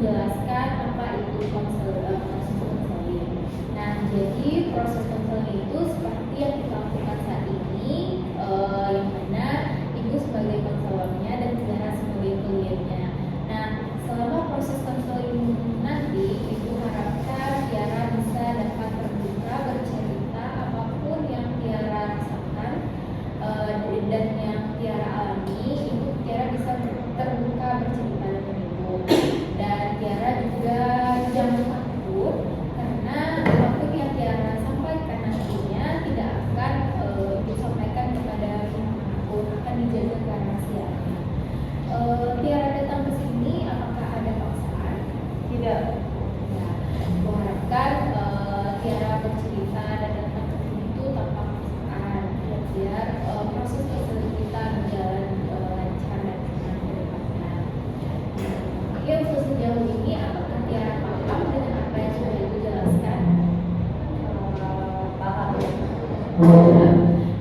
menjelaskan apa itu proses konseling. Nah, jadi proses konseling itu seperti yang kita lakukan saat ini, yang mana Ibu sebagai konselornya dan Tiara sebagai kliennya. Nah, selama proses konseling nanti, Ibu harapkan Tiara bisa dapat terbuka bercerita apapun yang Tiara rasakan dan yang Tiara alami. Ibu Tiara bisa terbuka bercerita dengan Ibu, dan Tiara juga jangan takut karena apapun yang Tiara sampaikan nantinya tidak akan disampaikan kepada manapun, akan dijaga kerahasiaannya. Tiara datang ke sini apakah ada paksaan? Tidak. Ya, aku harapkan Tiara bercerita dan datang ke sini itu tanpa paksaan, biar proses konseling kita berjalan lancar dan senang ke depannya. Oke, untuk sejauh ini apakah Tiara paham dengan apa yang sudah Ibu jelaskan? Paham.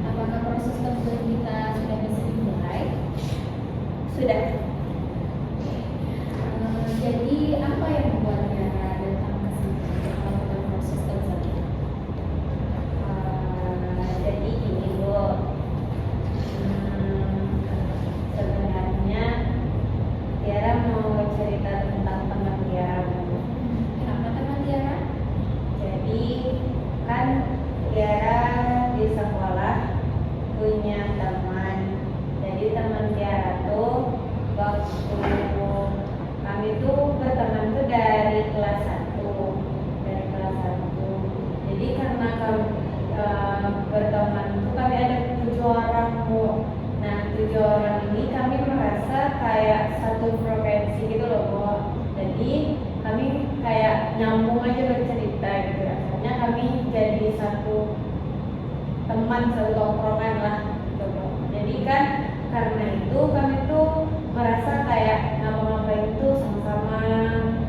Apakah proses konseling kita sudah bisa dimulai? Sudah. Jadi apa yang membuat Tiara datang ke sini untuk melakukan proses konseling? Jadi gini Bu, sebenarnya Tiara mau cerita tentang teman Tiara. Kenapa teman Tiara? Jadi kan Tiara di sekolah punya teman. Jadi teman Tiara tuh waktu kami tuh berteman tuh dari kelas 1. Jadi karena kami berteman tuh kami ada 7 orang Bu. Nah 7 orang ini kami merasa kayak satu frekuensi gitu loh Bu. Jadi kami kayak nyambung aja bercerita gitu. Rasanya kami jadi satu teman, satu tongkrongan lah gitu Bu. Jadi kan karena itu kami tuh merasa kayak ngapa-ngapain tuh sama-sama,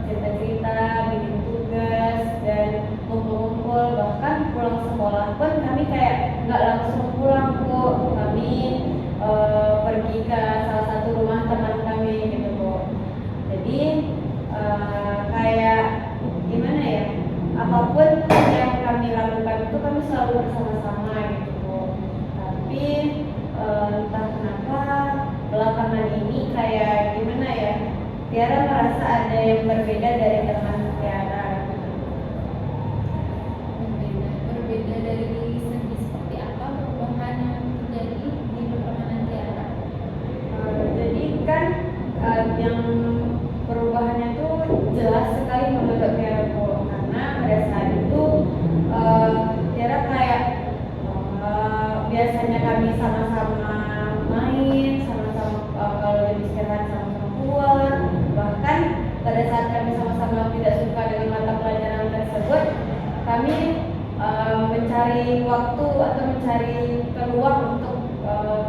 cerita-cerita, bikin tugas dan ngumpul-ngumpul. Bahkan pulang sekolah pun kami kayak nggak langsung pulang Bu. Kami pergi ke salah satu rumah teman kami gitu Bu. Jadi kayak gimana ya, apapun yang kami lakukan itu kami selalu bersama-sama gitu Bu. Tapi entah kenapa belakangan ini kayak gimana ya, Tiara merasa ada yang berbeda dari teman Tiara. Berbeda dari segi seperti apa perubahan yang terjadi di pertemanan Tiara? Jadi kan yang perubahannya tuh jelas sekali menurut Tiara Bu. Karena pada saat itu Tiara kayak biasanya kami sama-sama main, sama-sama kalau jam istirahat sama-sama keluar. Bahkan pada saat kami sama-sama tidak suka dengan mata pelajaran tersebut, kami mencari waktu atau mencari peluang untuk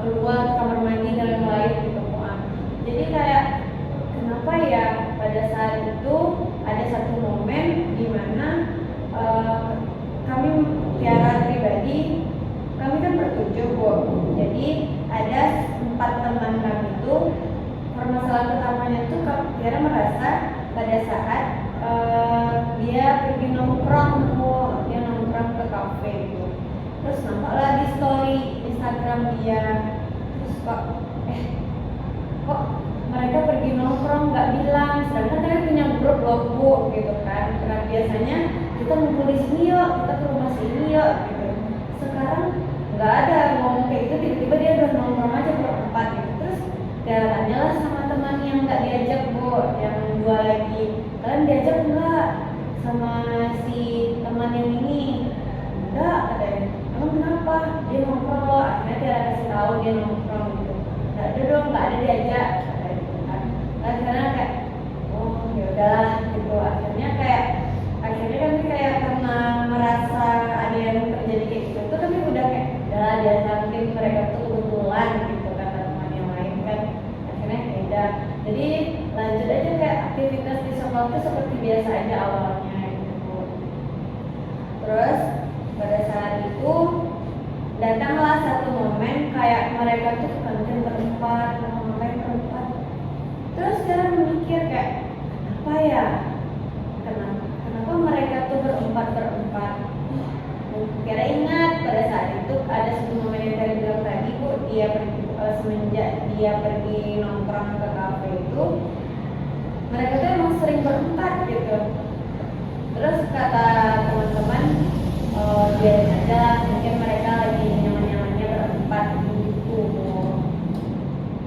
keluar kamar mandi dan lain gitu Bu. Jadi kayak kenapa ya pada saat itu ada satu momen di mana kami Tiara pribadi, kami kan bertujuh Bu. Jadi ada 4 teman kami itu, permasalahan utamanya itu Tiara merasa pada saat dia pergi nongkrong Bu, dia nongkrong ke kafe gitu. Terus nampaklah di story Instagram dia, terus kok mereka pergi nongkrong nggak bilang, sedangkan kalian punya grup loh Bu gitu kan. Karena biasanya kita ngumpul di sini yuk, kita ke rumah sini yuk gitu. Sekarang nggak ada ngomong kayak gitu, tiba-tiba dia udah nongkrong aja berempat gitu. Terus dia tanyalah sama teman yang nggak diajak Bu, yang 2 lagi, kalian diajak nggak sama si teman yang ini? Enggak katanya. Emang kenapa? Dia nongkrong loh. Akhirnya dia kasih tahu dia nongkrong gitu. Nggak ada dong, nggak ada diajak katanya gitu kan. Karena kayak oh ya udahlah gitu. Akhirnya kami kayak karena merasa ada yang terjadi kayak gitu tuh kami udah kayak udah biasa, mungkin mereka tuh kebetulan gitu kata teman yang lain kan. Akhirnya beda. Jadi lanjut aja kayak aktivitas di sekolah tuh seperti biasa aja awalnya gitu. Terus pada saat itu datanglah satu momen kayak mereka tuh kantin berempat, ngapain berempat. Terus sekarang mikir kayak apa ya, kenapa mereka tuh berempat. Kira ingat pada saat itu ada satu momen yang tadi bilang tadi Bu, dia pergi semenjak dia pergi nongkrong ke kafe itu, mereka tuh emang sering berempat gitu. Terus kata teman-teman, biarin aja, mungkin mereka lagi nyaman-nyamannya berempat gitu.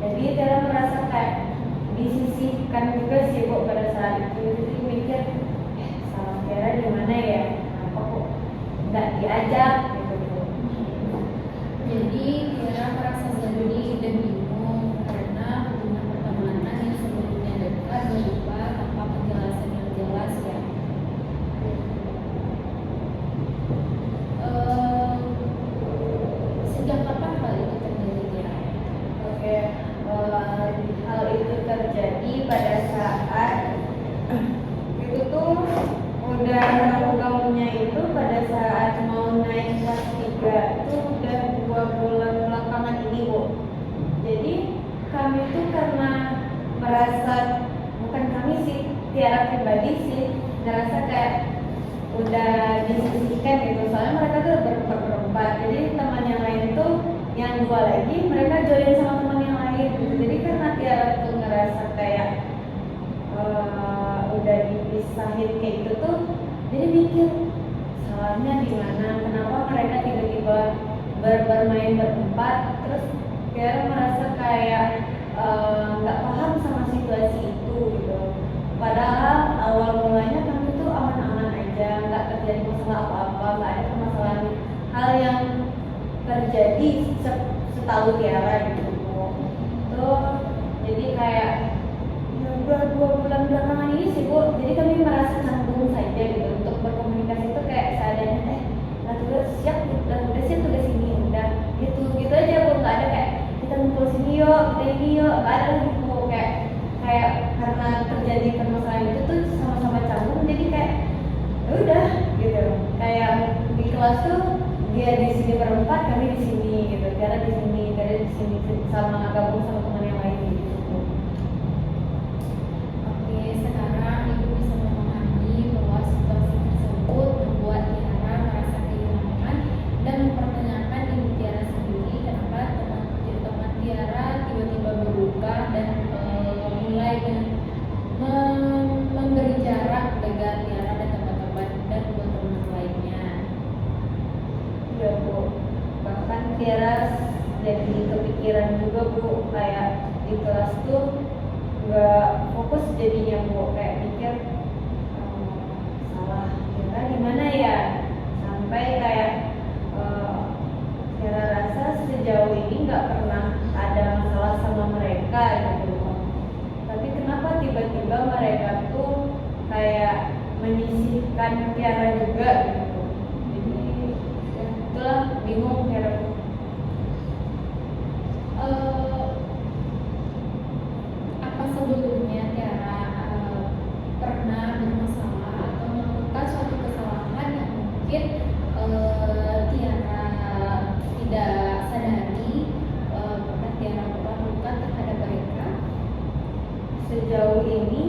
Jadi Tiara merasa kayak disisihkan juga sih Bu pada saat itu. Jadi mikir, salah Tiara di mana ya? Kenapa kok nggak diajak gitu Bu? Jadi Tiara merasa sedih dan bingung karena hubungan pertemanan yang sebelumnya dekat berubah tanpa penjelasan yang jelas ya. Sejak kapan hal itu terjadi Tiara? Oke, hal itu terjadi pada saat itu tuh udah tahunnya itu pada saat mau naik kelas 3 itu udah 2 bulan belakangan ini Bu. Jadi kami tuh karena merasa, bukan kami sih, Tiara pribadi sih ngerasa kayak udah disisihkan gitu, soalnya mereka tuh berempat. Jadi teman yang lain tuh yang 2 lagi mereka join sama teman yang lain gitu. Jadi karena Tiara tuh ngerasa kayak udah dipisahin kayak gitu tuh, jadi mikir salahnya di mana, kenapa mereka tiba-tiba bermain berempat. Terus Tiara merasa kayak nggak paham sama situasi itu gitu. Padahal awal mulanya kami tuh aman-aman aja, nggak terjadi masalah apa-apa, nggak ada permasalahan hal yang terjadi setahu Tiara gitu. Tuh jadi kayak ya udah 2 bulan belakangan ini sih Bu, jadi kami merasa canggung saja gitu untuk berkomunikasi itu kayak seadanya, udah siap tugas ini, udah gitu aja Bu, nggak ada kayak kita ngumpul sini yuk, kita ini yuk, nggak ada gitu. Kayak karena terjadi permasalahan itu tuh sama-sama canggung, jadi kayak ya udah gitu. Kayak di kelas tuh dia di sini berempat, kami di sini gitu, Tiara di sini sama gabung sama teman yang lain gitu. Oke, sekarang Ibu bisa memahami bahwa situasi tersebut membuat Tiara merasa kehilangan dan mempertanyakan diri Tiara sendiri, kenapa teman Tiara tiba-tiba berubah dan mulai memberi jarak dengan Tiara dan teman-teman dan teman-teman lainnya. Iya Bu, bahkan Tiara jadi kepikiran juga Bu, kayak di kelas tuh nggak fokus jadinya Bu, kayak mikir salah Tiara di mana ya, sampai kayak Tiara rasa sejauh ini nggak pernah ada masalah sama mereka gitu. Tapi kenapa tiba-tiba mereka tuh kayak menyisihkan Tiara juga gitu. Jadi ya itulah, bingung Tiara. Apa sebelumnya Tiara pernah bermasalah atau melakukan suatu kesalahan yang mungkin Tiara tidak sadari pernah Tiara lakukan terhadap mereka? Sejauh ini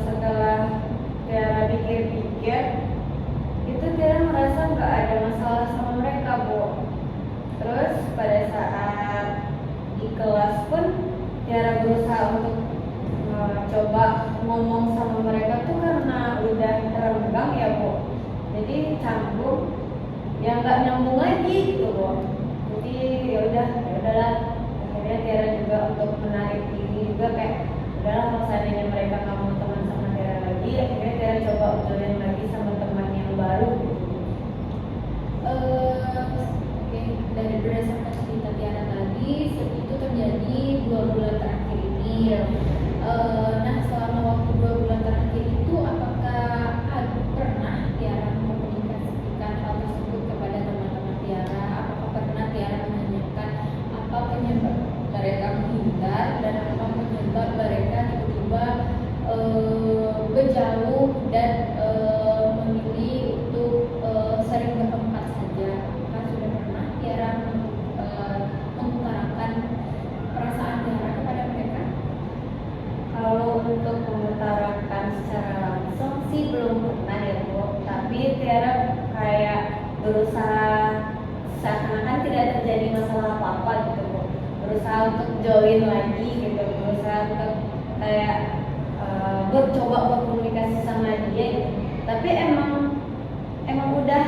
setelah Tiara pikir-pikir, itu Tiara merasa nggak ada masalah sama mereka Bu. Terus pada saat di kelas pun Tiara berusaha untuk coba ngomong sama mereka tuh karena udah terenggang ya Bu, jadi canggung, ya nggak nyambung lagi gitu Bu. Jadi ya udahlah, akhirnya Tiara juga untuk menarik diri juga kayak udahlah, kalau seandainya mereka nggak mau teman sama Tiara lagi, akhirnya Tiara coba join lagi sama teman yang baru gitu. Oke, dari berdasarkan cerita Tiara tadi, itu terjadi 2 bulan terakhir ini. Nah, selama waktu 2 bulan terakhir itu, apakah pernah Tiara mengkomunikasikan hal tersebut kepada teman-teman Tiara? Apakah pernah Tiara menanyakan berusaha untuk join lagi gitu, berusaha untuk kayak buat coba berkomunikasi sama dia gitu. Tapi emang udah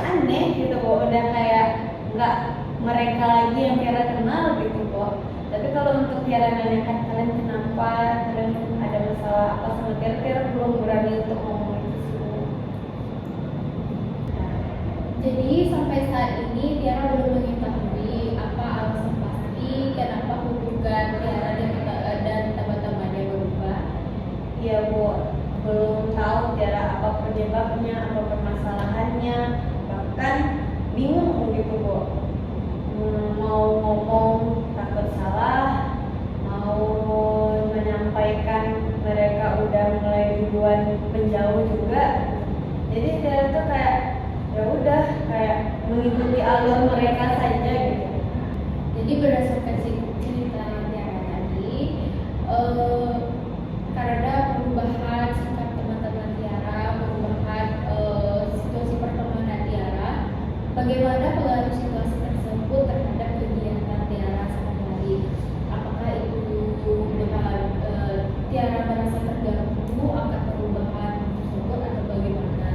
aneh gitu kok, udah kayak nggak mereka lagi yang Tiara kenal gitu kok. Tapi kalau untuk Tiara nanyakan kalian kenapa, kalian ada masalah apa sama Tiara, Tiara belum berani untuk ngomong itu sih. Jadi sampai saat ini Tiara belum mengetahui apa alasan pasti kenapa hubungan Tiara dan teman-temannya berubah. Iya Bu, belum tahu Tiara apa penyebabnya, apa permasalahannya, bahkan bingung gitu Bu. Mau ngomong takut salah, mau menyampaikan mereka udah mulai duluan menjauh juga. Jadi Tiara tuh kayak ya udah kayak mengikuti alur mereka saja gitu. Jadi berdasarkan cerita Tiara tadi, karena perubahan sikap teman-teman Tiara, perubahan situasi pertemanan Tiara, bagaimana pengaruh situasi tersebut terhadap kegiatan Tiara sehari-hari? Apakah itu Tiara merasa terganggu akan perubahan tersebut atau bagaimana?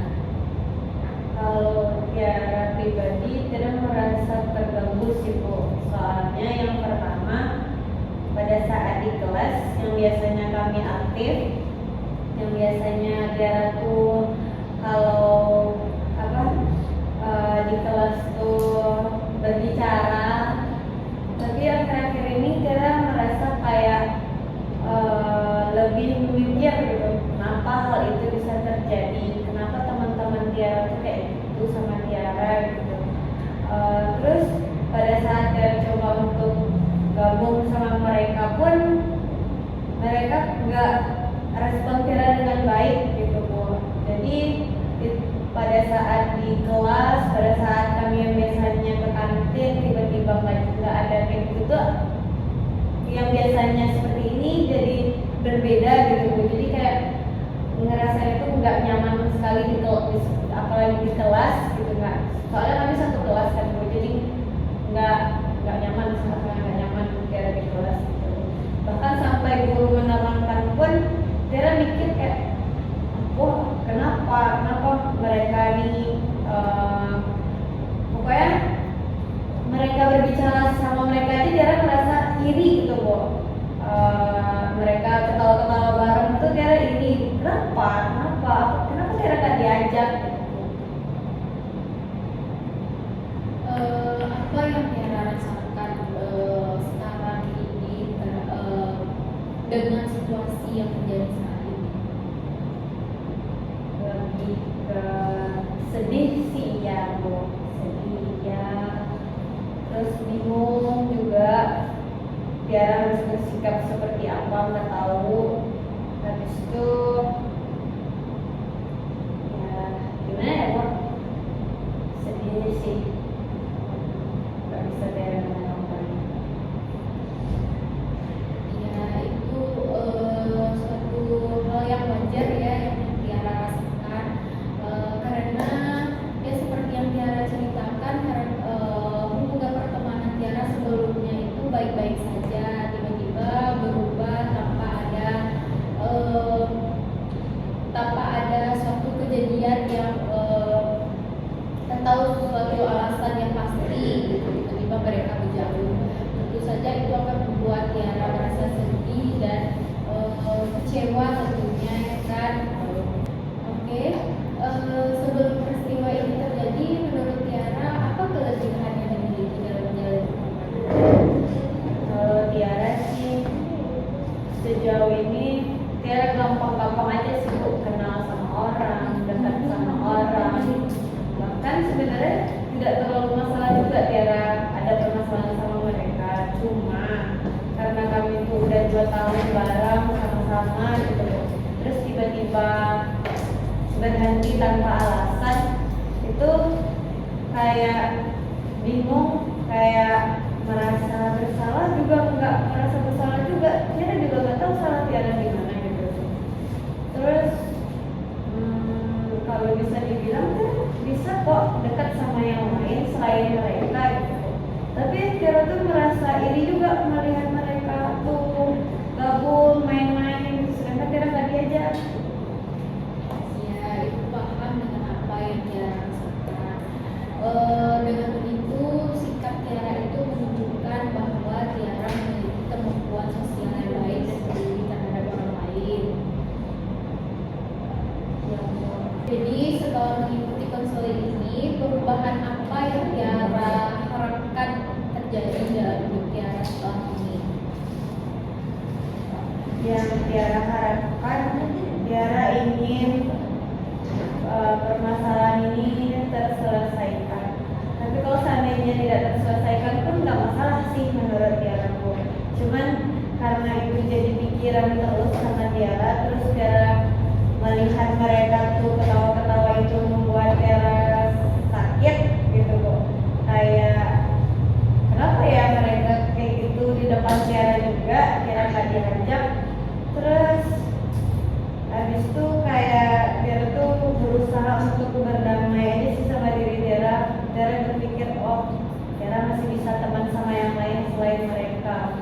Kalau Tiara pribadi tidak merasa terganggu sih Bu. Soalnya yang pertama pada saat di kelas yang biasanya kami aktif, yang biasanya Tiara tuh kalau di kelas tuh berbicara, tapi yang terakhir ini Tiara merasa kayak lebih mikir gitu, kenapa hal itu bisa terjadi, kenapa teman-teman Tiara tuh kayak gitu sama Tiara gitu. Terus pada saat Tiara coba untuk gabung sama mereka pun mereka nggak respon Tiara dengan baik gitu Bu. Jadi pada saat di kelas, pada saat kami yang biasanya ke kantin tiba-tiba nggak ada kayak gitu, yang biasanya seperti ini jadi berbeda gitu Bu. Jadi kayak ngerasa itu nggak nyaman sekali di kelas, apalagi di kelas gitu nggak. Soalnya kami satu kelas kan Bu, jadi nggak nyaman, sangat nggak nyaman Tiara di kelas gitu. Bahkan sampai guru menerangkan pun Tiara mikir kayak, wah kenapa mereka ini pokoknya mereka berbicara sama mereka aja Tiara merasa iri gitu Bu. Mereka ketawa-ketawa bareng tuh Tiara iri. Kenapa Tiara gak diajak gitu. Apa yang Tiara rasakan sekarang ini dengan situasi yang terjadi saat ini? Lebih ke sedih sih ya Bu, sedih ya, terus bingung juga Tiara harus bersikap seperti apa nggak tahu. Habis itu ya gimana ya Bu, sedih sih, nggak bisa Tiara ngomong. Ya itu suatu hal yang wajar ya yang Tiara rasakan, karena ya seperti yang Tiara ceritakan, hubungan pertemanan Tiara sebelumnya itu baik-baik saja, tiba-tiba berubah tanpa ada suatu kejadian yang atau suatu alasan yang pasti gitu. Tiba-tiba mereka berjauh, tentu saja itu akan membuat Tiara merasa sedih dan kecewa tentunya ya kan. Oke, sebelum peristiwa ini terjadi, menurut Tiara apa kelebihan yang dimiliki dalam menjalani pertemanan? Kalau Tiara sih sejauh ini Tiara gampang-gampang aja sih Bu, kenal sama orang, dekat sama orang. Bahkan sebenarnya tidak terlalu masalah juga Tiara ada permasalahan sama mereka. Cuma karena kami itu udah 2 tahun bareng sama-sama gitu, terus tiba-tiba berhenti tanpa alasan, itu kayak bingung, kayak merasa bersalah juga nggak merasa bersalah juga. Tiara juga nggak tahu salah Tiara di mana gitu. Terus kalau bisa dibilang kan bisa kok dekat sama yang lain selain mereka gitu. Tapi Tiara tuh merasa iri juga, hidup Tiara setelah ini? Yang Tiara harapkan, Tiara ingin permasalahan ini terselesaikan. Tapi kalau seandainya tidak terselesaikan pun nggak masalah sih menurut Tiara. Cuman karena itu jadi pikiran terus sama Tiara, terus Tiara melihat mereka tuh ketawa-ketawa itu membuat Tiara sakit gitu kok. Kayak kenapa ya mereka kayak gitu di depan Tiara juga, Tiara nggak diajak. Terus habis itu kayak Tiara tuh berusaha untuk berdamai aja sih sama diri Tiara. Tiara berpikir, oh Tiara masih bisa teman sama yang lain selain mereka.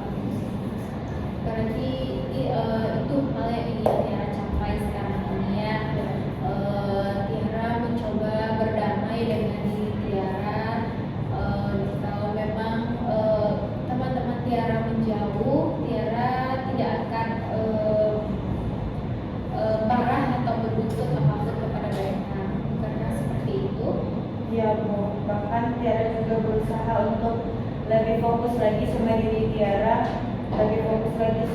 Berarti itu hal yang ingin Tiara capai sekarang ini ya. Tiara mencoba berdamai dengan diri Tiara. Kalau memang teman-teman Tiara menjauh, Tiara tidak akan marah atau berbuntut apapun kepada mereka. Karena seperti itu. Ya Bu, bahkan Tiara juga berusaha untuk lebih fokus lagi sama diri Tiara, lebih fokus lagi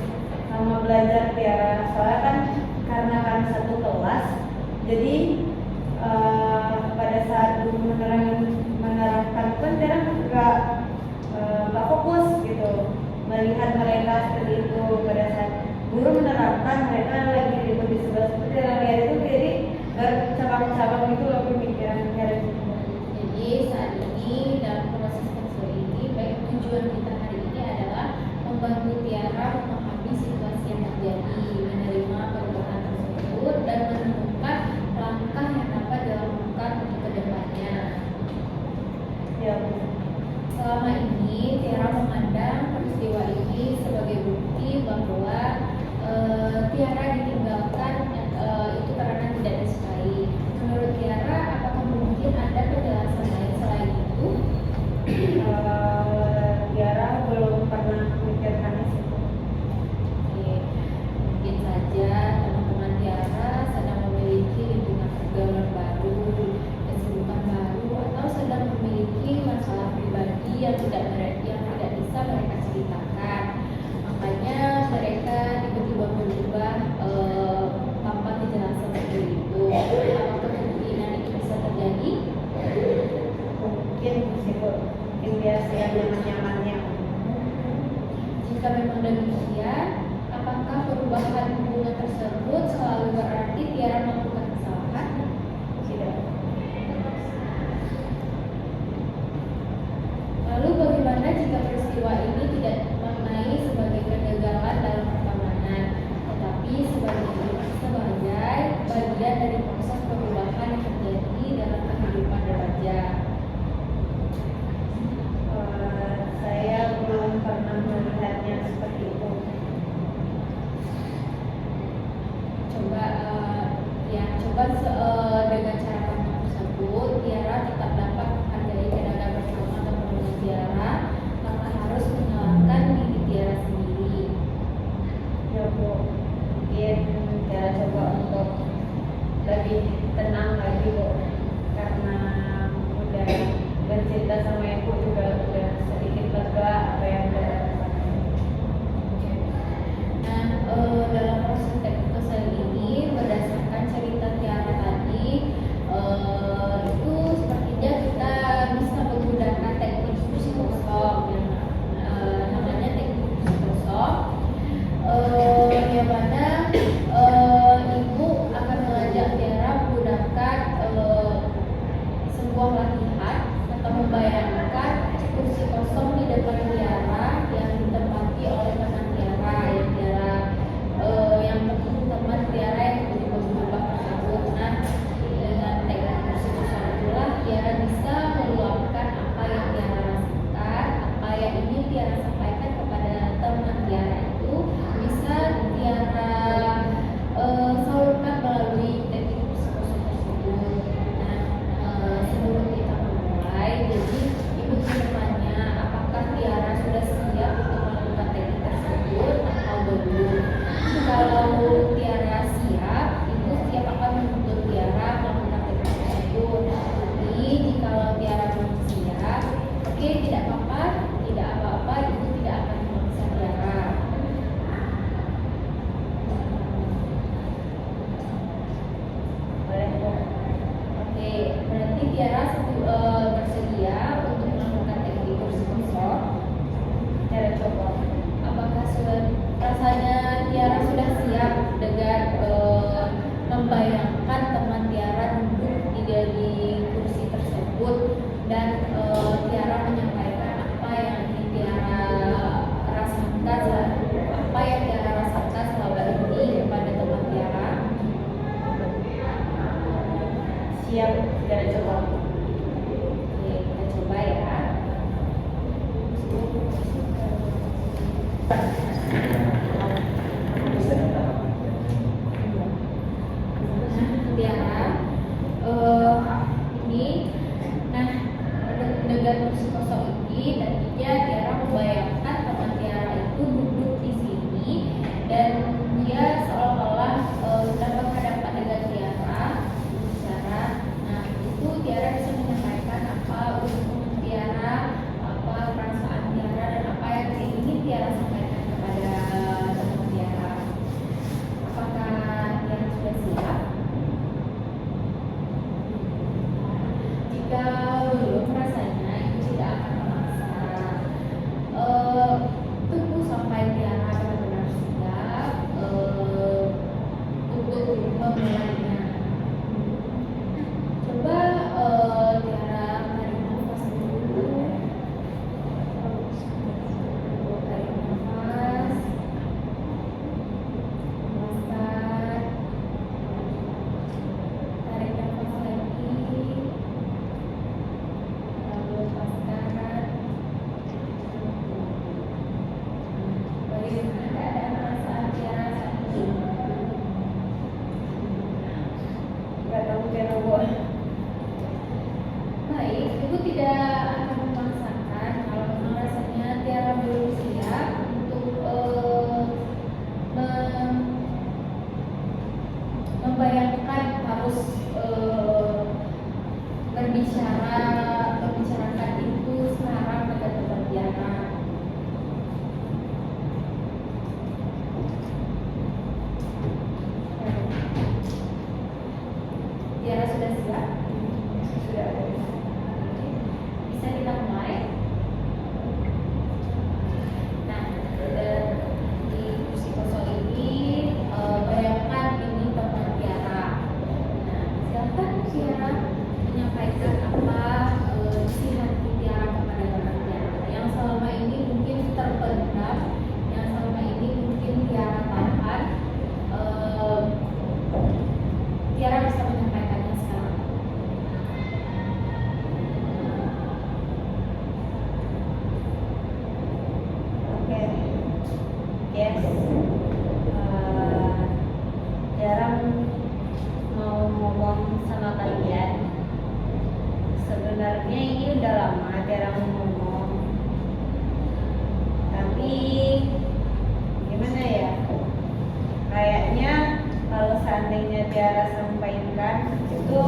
sama belajar Tiara. Soalnya kan karena kan satu kelas, jadi pada saat guru menerangkan pun Tiara nggak fokus gitu melihat mereka seperti itu. Pada saat guru menerangkan mereka lagi ribut di sebelah seperti Tiara lihat itu, jadi cabang-cabang itu loh pemikiran Tiara. Jadi saat ini dalam proses konseling ini, baik tujuan kita hari ini adalah membantu Tiara memahami situasi yang terjadi, menerima perubahan tersebut, dan menemukan langkah yang dapat dilakukan untuk kedepannya. Ya, Selama ini Tiara memandang peristiwa ini sebagai bukti bahwa Tiara ditinggalkan itu karena tidak disukai. Menurut Tiara, apakah mungkin ada penjelasan lain selain itu? Tiara belum pernah memikirkan itu. Oke, mungkin saja teman-teman Tiara sedang memiliki lingkungan pergaulan baru, kesibukan baru, atau sedang memiliki masalah pribadi yang tidak bisa mereka ceritakan. Makanya mereka tiba-tiba berubah tanpa kejelasan seperti itu. Apakah kemungkinan itu bisa terjadi? Mungkin mungkin biasa yang nyaman-nyamannya. Jika memang demikian, apakah perubahan hubungan tersebut selalu berarti Tiara melakukan kesalahan? Tidak. Lalu bagaimana jika peristiwa ini tidak dimaknai sebagai kegagalan dalam pertemanan, tetapi sebagai bagian dari proses perubahan yang terjadi dalam kehidupan remaja? Saya belum pernah melihatnya seperti itu. Tiara, ini, nah dengan kursi kosong ini tadinya Tiara membayangkan teman Tiara itu duduk di sini dan dia seolah-olah sudah berhadapan dengan Tiara bicara. Nah itu Tiara bisa menyampaikan apa unek Tiara, apa perasaan Tiara dan apa yang ingin Tiara sampaikan kepada teman Tiara. Apakah Tiara sudah siap? Jika belum, rasanya itu tidak akan memaksa. Tunggu sampai Tiara benar-benar siap untuk memulainya. Coba Tiara tarik nafas dulu. Tarik nafas. Lepaskan. Tarik nafas lagi. Lalu lepaskan. Bagaimana keadaan perasaan Tiara saat ini? Nggak tahu Tiara buat. Baik, Ibu tidak akan memaksakan kalau memang rasanya Tiara belum siap untuk membayangkan harus membicarakan itu sekarang dengan teman Tiara. Tiara sudah siap? Sudah ada. Bisa kita mulai. Nah, di kursi kosong ini bayangkan ini teman Tiara. Nah, silakan Tiara menyampaikan apa isi hati Tiara kepada teman Tiara yang selama ini mungkin terpendam, yang selama ini mungkin Tiara tahan. Tiara bisa menyampaikannya sekarang. Oke. Yes. Jarang mau ngomong sama kalian. Sebenarnya ini udah lama jarang ngomong. Tapi gimana ya? Kayaknya kalau seandainya Tiara sampaikan itu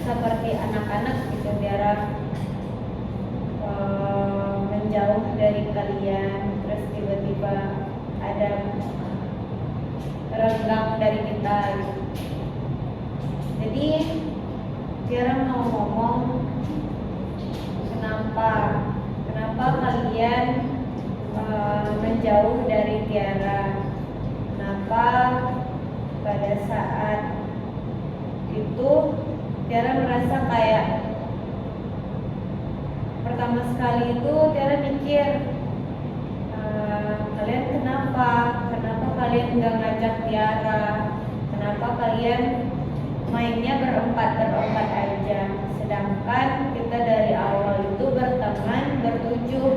seperti anak-anak gitu, Tiara menjauh dari kalian, terus tiba-tiba ada renggang dari kita gitu. Jadi Tiara mau ngomong kenapa kalian menjauh dari Tiara, kenapa pada saat itu Tiara merasa kayak pertama sekali itu Tiara mikir kalian kenapa kalian nggak ngajak Tiara, kenapa kalian mainnya berempat aja, sedangkan kita dari awal itu berteman bertujuh,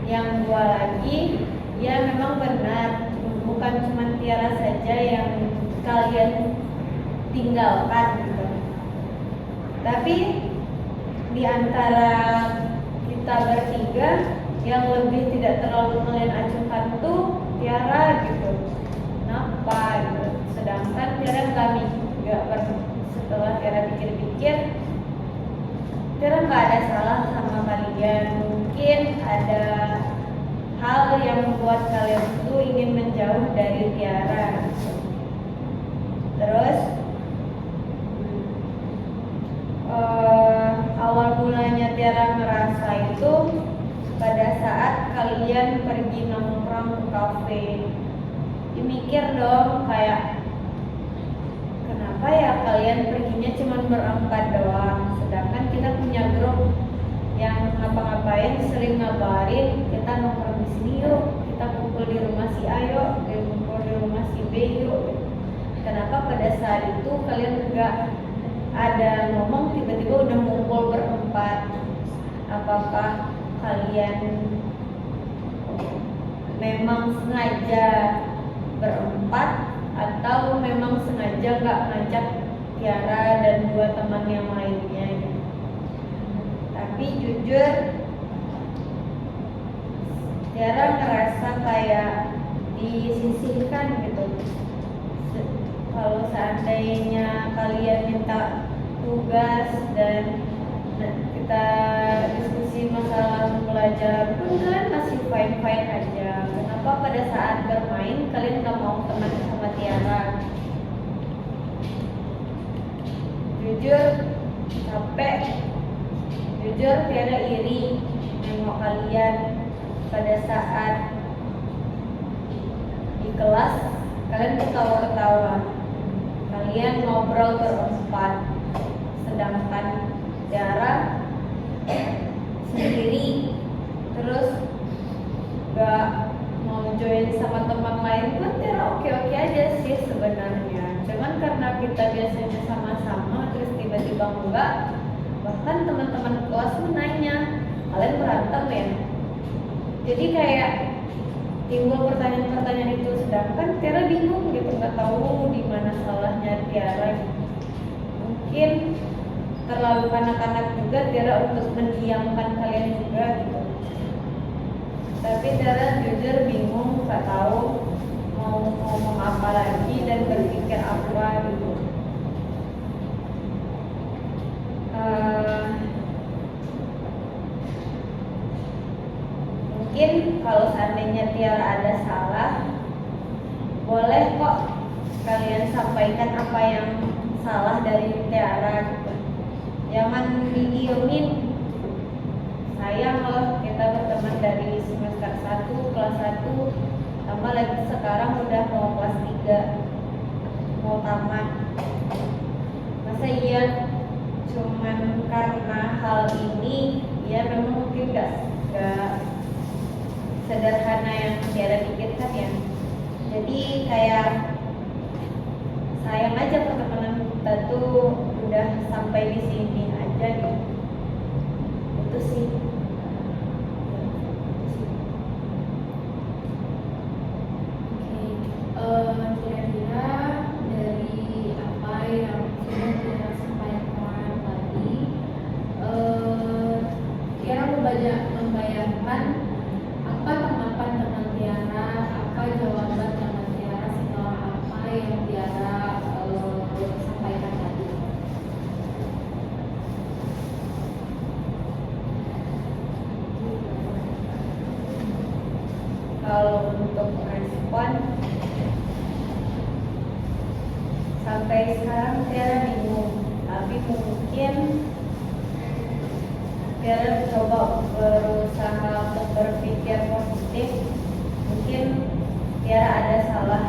yang dua lagi ya memang benar bukan cuma Tiara saja yang kalian tinggalkan gitu. Tapi di antara kita bertiga yang lebih tidak terlalu kalian acuhkan tuh Tiara gitu. Kenapa gitu? Sedangkan Tiara kami nggak pernah, setelah Tiara pikir-pikir Tiara nggak ada salah sama kalian. Mungkin ada hal yang membuat kalian itu ingin menjauh dari Tiara. Terus awal mulanya Tiara ngerasa itu pada saat kalian pergi nongkrong ke kafe. Mikir dong kayak kenapa ya kalian perginya cuma berempat doang, sedangkan kita punya grup yang ngapa-ngapain sering ngabarin kita nongkrong di sini yuk, kita kumpul di rumah si A yuk, kumpul di rumah si B yuk. Kenapa pada saat itu kalian nggak ada ngomong tiba-tiba udah ngumpul berempat? Apakah kalian memang sengaja berempat atau memang sengaja nggak ngajak Tiara dan dua teman yang lainnya gitu. Tapi jujur Tiara ngerasa kayak disisihkan gitu. Kalau seandainya kalian minta tugas dan kita diskusi masalah pelajaran pun kalian masih fine-fine aja. Kenapa pada saat bermain kalian gak mau teman sama Tiara? Jujur capek, jujur Tiara iri nengok kalian pada saat di kelas kalian ketawa-ketawa, kalian ngobrol berempat, sedangkan Tiara sendiri terus gak mau join sama teman lain pun Tiara oke-oke aja sih sebenarnya. Cuman karena kita biasanya sama-sama terus tiba-tiba enggak, bahkan teman-teman kelas pun nanya, kalian berantem ya? Jadi kayak timbul pertanyaan-pertanyaan itu, sedangkan Tiara bingung gitu, nggak tahu di mana salahnya Tiara. Mungkin terlalu kanak-kanak juga Tiara untuk mendiamkan kalian juga gitu. Tapi Tiara jujur bingung, nggak tahu mau ngomong apa lagi dan berpikir apa gitu. Mungkin kalau seandainya Tiara ada salah, boleh kok kalian sampaikan apa yang salah dari Tiara gitu. Jangan didiemin. Sayang loh kita berteman dari semester 1, kelas 1, tambah lagi sekarang udah mau kelas 3, mau tamat. Masa iya cuman karena hal ini ya memang mungkin gak sederhana yang Tiara pikirkan ya. Jadi kayak sayang aja pertemanan kita tuh udah sampai di sini aja gitu. Itu sih. Kira-kira dari apa yang sudah Tiara sampaikan tadi, Tiara membayangkan apa tanggapan teman Tiara, apa jawaban teman Tiara setelah apa yang Tiara sampaikan tadi. Kalau untuk respon sampai sekarang Tiara bingung, tapi mungkin Tiara coba berusaha untuk berpikir positif. Mungkin Tiara ada salah,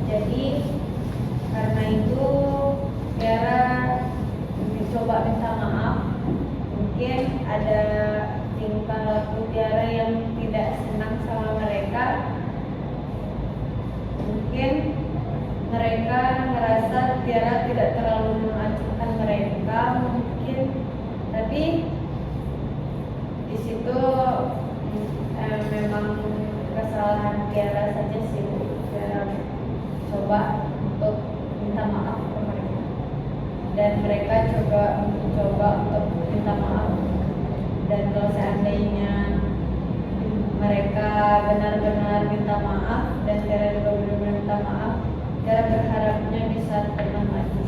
jadi karena itu Tiara coba minta maaf. Mungkin ada tingkah laku Tiara yang tidak senang sama mereka. Mungkin mereka merasa Tiara tidak terlalu mengacuhkan mereka, mungkin, tapi di situ memang kesalahan Tiara saja sih. Tiara coba untuk minta maaf ke mereka, dan mereka coba untuk minta maaf. Dan kalau seandainya mereka benar-benar minta maaf dan Tiara juga benar-benar minta maaf, Tiara berharapnya bisa tenang lagi.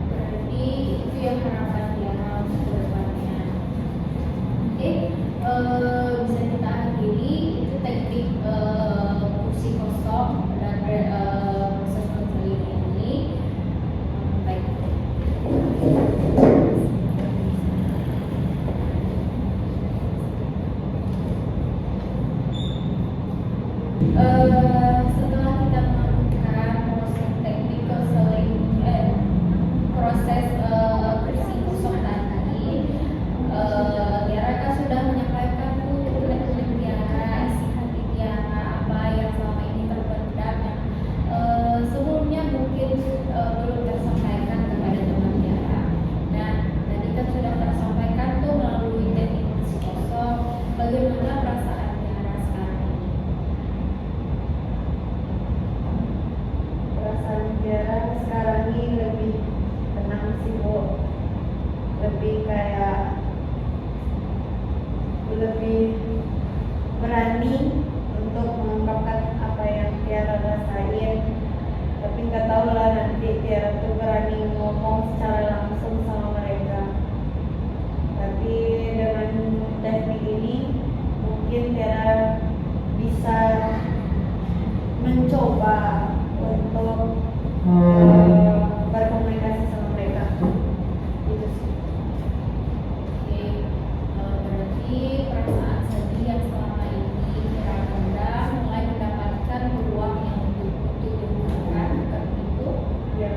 Berarti itu yang harapan Tiara untuk kedepannya. Oke, bisa kita akhiri itu teknik kursi kosong dan proses konseling ini. Baik. Setelah kita melakukan proses teknik konseling, proses kursi kosong tadi, Tiara kan sudah menyampaikan tujuan Tiara, isi hati Tiara, apa yang selama ini terpendam yang sebelumnya mungkin belum tersampaikan kepada teman Tiara. Nah, tadi kan sudah tersampaikan tuh melalui teknik kursi kosong bagaimana lebih berani untuk mengungkapkan apa yang Tiara rasain. Tapi nggak tahu lah nanti Tiara tuh berani ngomong secara langsung sama mereka. Tapi dengan teknik ini mungkin Tiara bisa mencoba untuk berkomunikasi sama mereka. Gitu sih. Oke, berarti perasaan sedih yang selama ini Kira pendam mulai mendapatkan ruang yang untuk diungkapkan, seperti itu. Ya,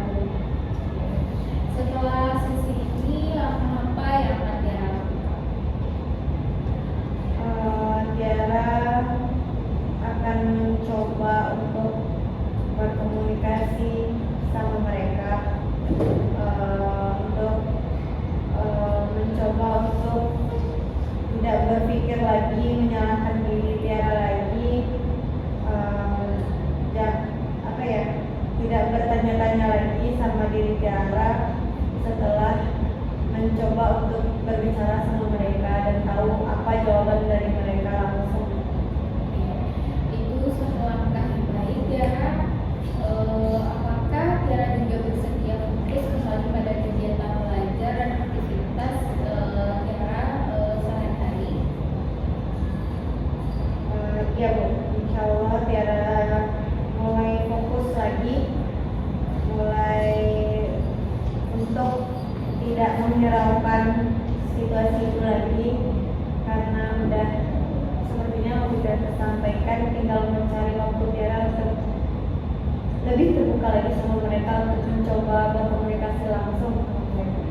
Setelah sesi ini, langkah apa yang akan Tiara lakukan? Tiara akan mencoba untuk berkomunikasi sama mereka, untuk mencoba untuk tidak berpikir lagi, menyalahkan diri Tiara lagi, tidak bertanya-tanya lagi sama diri Tiara setelah mencoba untuk berbicara sama mereka dan tahu apa jawaban dari mereka langsung. Itu suatu langkah yang baik, Tiara. Apakah Tiara juga bersedia fokus kembali pada kegiatan belajar dan aktivitas Tiara sehari-hari? Iya Bu, insya Allah Tiara mulai fokus lagi, mulai untuk tidak menghiraukan situasi itu lagi, karena udah sepertinya sudah tersampaikan, tinggal mencari waktu Tiara untuk lebih terbuka lagi sama mereka, untuk mencoba berkomunikasi langsung sama mereka.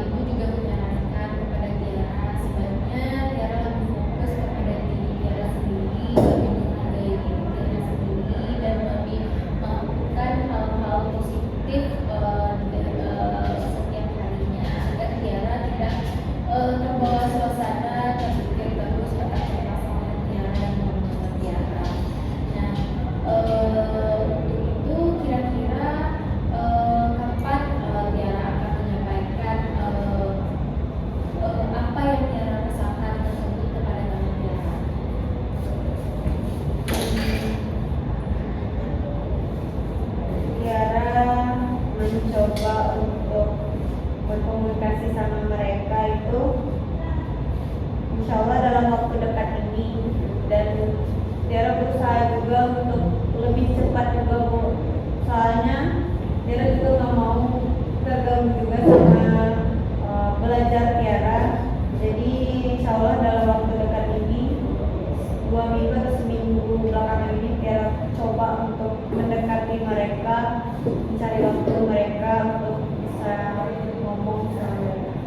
Ibu juga menyarankan kepada Tiara sebaiknya Tiara lebih fokus kepada diri Tiara sendiri, lebih menghargai diri Tiara sendiri, dan lebih melakukan hal-hal positif setiap harinya agar Tiara tidak terbawa suasana terpikir terus akan permasalahan Tiara dan teman-teman Tiara. Nah, untuk itu kira-kira kapan Tiara akan menyampaikan apa yang Tiara rasakan tersebut kepada teman Tiara? Tiara mencoba untuk berkomunikasi sama mereka itu insya Allah dalam waktu dekat ini, dan Tiara berusaha juga untuk lebih cepat juga Bu, soalnya Tiara juga nggak mau terganggu juga sama belajar Tiara. Jadi insya Allah dalam waktu dekat ini, 2 minggu atau seminggu belakangan ini, Tiara coba untuk mendekati mereka, mencari waktu mereka untuk bisa ngomong sama mereka.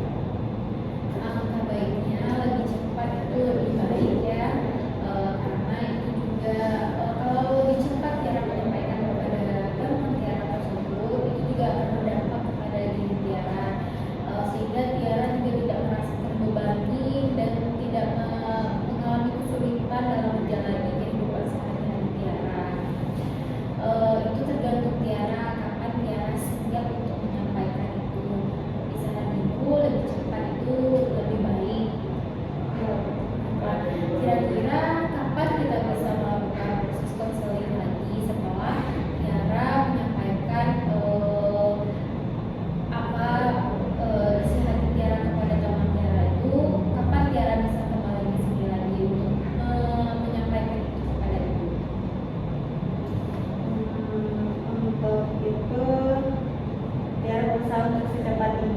Alangkah baiknya lebih cepat itu lebih baik ya, karena itu juga kalau lebih cepat Tiara menyampaikan kepada teman Tiara tersebut, itu juga akan berdampak kepada diri Tiara, sehingga Tiara juga tidak merasa terbebani dan tidak mengalami kesulitan dalam menjalani kehidupan sehari-hari Tiara. Itu tergantung Tiara kapan Tiara siap untuk menyampaikan itu. Di saat itu lebih cepat itu lebih baik. Kira-kira kapan kita bisa melakukan proses konseling lagi setelah Tiara menyampaikan apa isi hati Tiara kepada teman Tiara itu, kapan Tiara bisa kembali ke sini lagi untuk menyampaikan itu kepada ibu? Untuk itu Tiara berusaha untuk secepatnya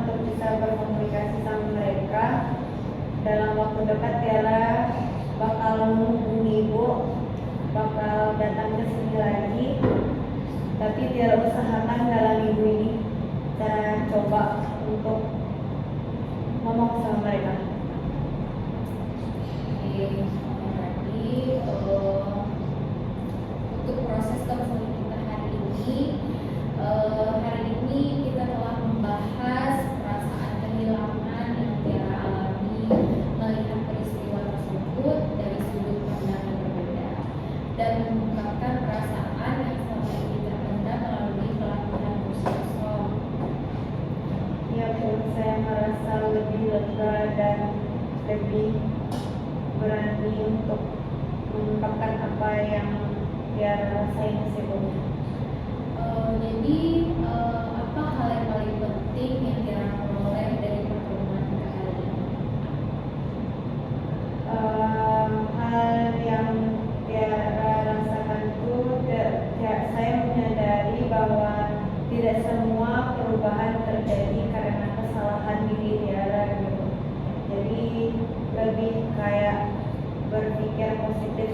untuk bisa berkomunikasi sama mereka. Dalam waktu dekat Tiara bakal menghubungi Ibu, bakal datang ke sini lagi. Tapi Tiara usahakan dalam minggu ini Tiara coba untuk ngomong sama mereka. Berarti untuk proses konseling kita hari ini kita telah membahas perasaan kehilangan yang Tiara alami melihat peristiwa tersebut dari sudut pandang yang berbeda, dan mengungkapkan perasaan yang selama ini terpendam melalui pelakuan khusus. merasa lebih lega dan lebih berani untuk mengungkapkan apa yang dia rasain sebelumnya. Jadi apa hal yang paling penting yang Tiara peroleh dari pertemuan kita hari ini? Hal yang Tiara rasakan itu saya menyadari bahwa tidak semua perubahan terjadi karena kesalahan diri Tiara gitu. Jadi lebih kayak berpikir positif